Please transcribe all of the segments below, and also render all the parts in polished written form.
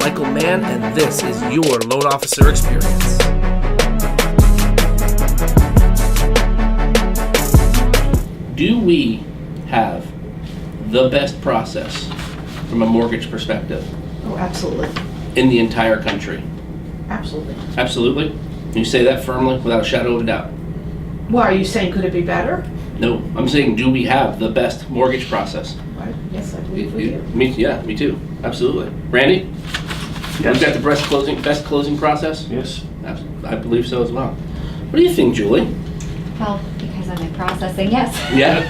Michael Mann, and this is your Loan Officer Experience. Do we have the best process from a mortgage perspective Oh, absolutely. in the entire country? Absolutely. Absolutely. You say that firmly without a shadow of a doubt. Why are you saying could it be better? No, I'm saying do we have the best mortgage process? Yes, I believe we do. Me too. Absolutely. Randy? Yes. We've got the best closing process? Yes. I believe so as well. What do you think, Julie? Well, because I'm in processing, yes. Yeah.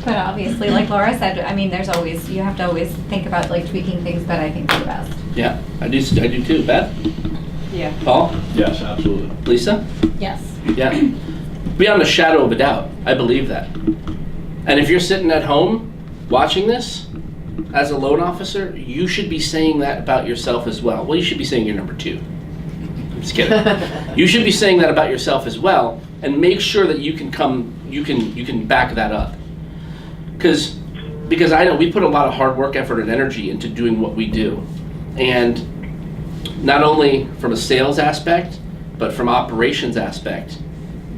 But obviously, like Laura said, I mean, you have to always think about like tweaking things that I think are the best. Yeah, I do too. Beth? Yeah. Paul? Yes, absolutely. Lisa? Yes. Yeah. Beyond a shadow of a doubt, I believe that. And if you're sitting at home watching this, as a loan officer, you should be saying that about yourself as well. Well, you should be saying you're number 2. I'm just kidding. You should be saying that about yourself as well, and make sure that you can back that up. Because I know we put a lot of hard work, effort, and energy into doing what we do. And not only from a sales aspect, but from operations aspect,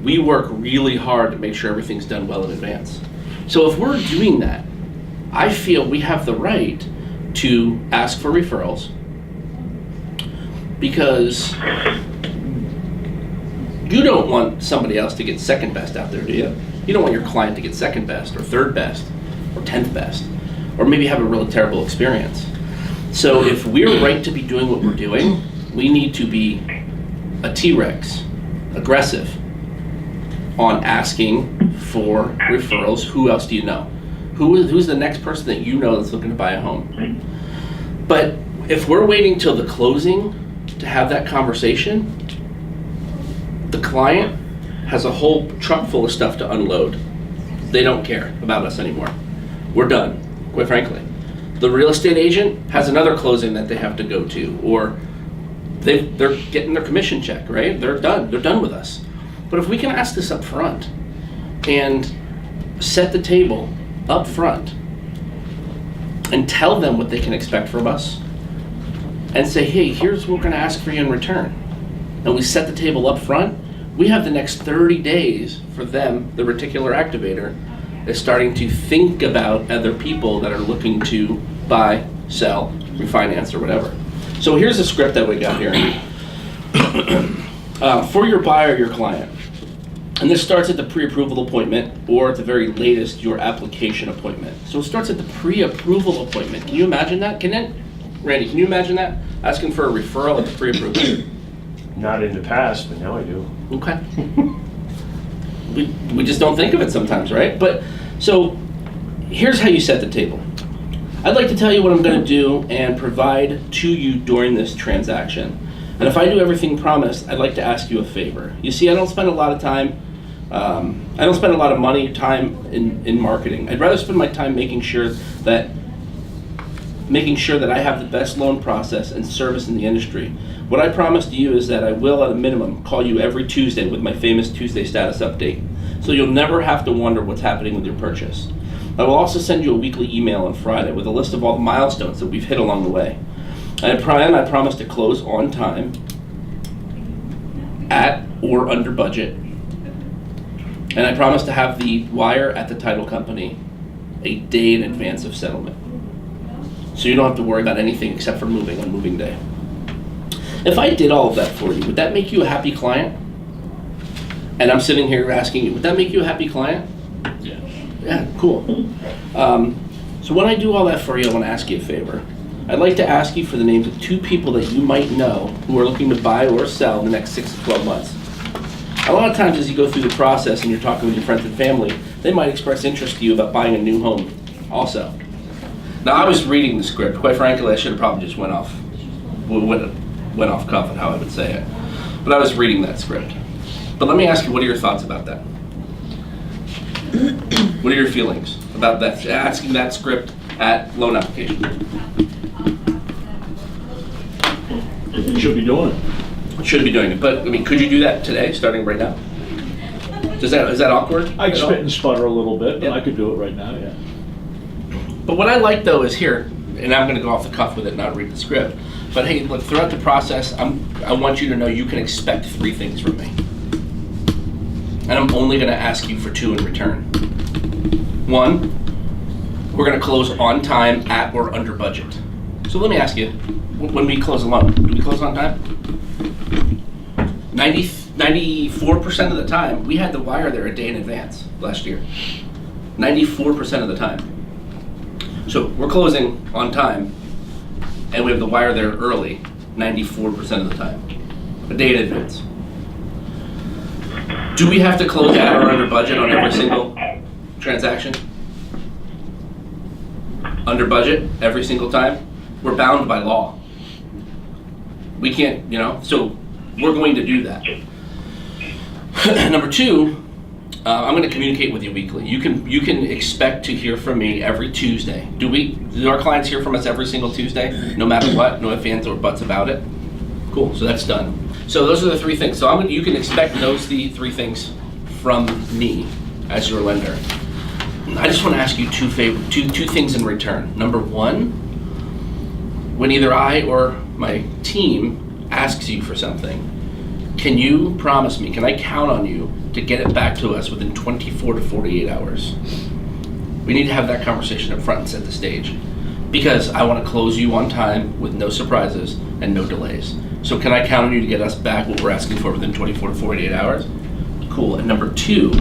we work really hard to make sure everything's done well in advance. So if we're doing that, I feel we have the right to ask for referrals, because you don't want somebody else to get second best out there, do you? You don't want your client to get second best or third best or 10th best, or maybe have a really terrible experience. So if we're right to be doing what we're doing, we need to be a T-Rex, aggressive, on asking for referrals. Who else do you know? Who's the next person that you know that's looking to buy a home? But if we're waiting till the closing to have that conversation, the client has a whole truck full of stuff to unload. They don't care about us anymore. We're done, quite frankly. The real estate agent has another closing that they have to go to, or they're getting their commission check, right? They're done with us. But if we can ask this up front and set the table up front and tell them what they can expect from us and say, hey, here's what we're going to ask for you in return, and we set the table up front, we have the next 30 days for them, the reticular activator, is starting to think about other people that are looking to buy, sell, refinance, or whatever. So here's a script that we got here. For your buyer, your client. And this starts at the pre-approval appointment, or at the very latest, your application appointment. So it starts at the pre-approval appointment. Can you imagine that? Randy, can you imagine that? Asking for a referral at the pre-approval? Not in the past, but now I do. Okay. we just don't think of it sometimes, right? But, so, here's how you set the table. I'd like to tell you what I'm going to do and provide to you during this transaction. And if I do everything promised, I'd like to ask you a favor. You see, I don't spend a lot of time, I don't spend a lot of money, time in marketing. I'd rather spend my time making sure that I have the best loan process and service in the industry. What I promise to you is that I will, at a minimum, call you every Tuesday with my famous Tuesday status update. So you'll never have to wonder what's happening with your purchase. I will also send you a weekly email on Friday with a list of all the milestones that we've hit along the way. And I promise to close on time, at or under budget. And I promise to have the wire at the title company a day in advance of settlement. So you don't have to worry about anything except for moving on moving day. If I did all of that for you, would that make you a happy client? And I'm sitting here asking you, would that make you a happy client? Yeah. Yeah, cool. So when I do all that for you, I want to ask you a favor. I'd like to ask you for the names of 2 people that you might know who are looking to buy or sell in the next 6 to 12 months. A lot of times as you go through the process and you're talking with your friends and family, they might express interest to you about buying a new home also. Now, I was reading the script. Quite frankly, I should have probably just went off cuff on how I would say it. But I was reading that script. But let me ask you, what are your thoughts about that? What are your feelings about that, asking that script at loan application? Should be doing it. Should be doing it, but I mean, could you do that today, starting right now? Is that awkward? I spit and sputter a little bit, but Yeah. I could do it right now, yeah. But what I like though is here, and I'm gonna go off the cuff with it, not read the script. But hey, look, throughout the process, I want you to know you can expect 3 things from me. And I'm only gonna ask you for 2 in return. 1, we're gonna close on time, at or under budget. So let me ask you, when we close a loan, do we close on time? 94% of the time, we had the wire there a day in advance last year. 94% of the time. So we're closing on time, and we have the wire there early, 94% of the time, a day in advance. Do we have to close at or under budget on every single transaction? Under budget every single time? We're bound by law. We can't, so we're going to do that. Number 2, I'm going to communicate with you weekly. You can expect to hear from me every Tuesday. Do our clients hear from us every single Tuesday, no matter what, no ifs, ands, or buts about it? Cool, so that's done. So those are the 3 things. So you can expect the 3 things from me as your lender. I just want to ask you two things in return. Number 1, when either I or my team asks you for something, can you promise me, can I count on you to get it back to us within 24 to 48 hours? We need to have that conversation up front and set the stage, because I want to close you on time with no surprises and no delays. So can I count on you to get us back what we're asking for within 24 to 48 hours? Cool. And number 2,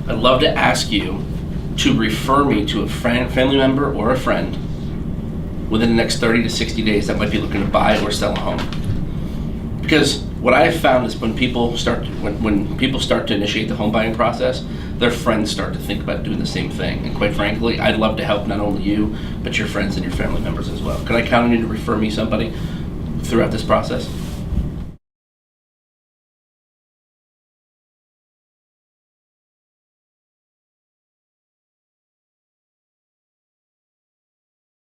I'd love to ask you to refer me to a family member or a friend within the next 30 to 60 days that might be looking to buy or sell a home. Because what I have found is when people start to initiate the home buying process, their friends start to think about doing the same thing. And quite frankly, I'd love to help not only you, but your friends and your family members as well. Can I count on you to refer me somebody throughout this process?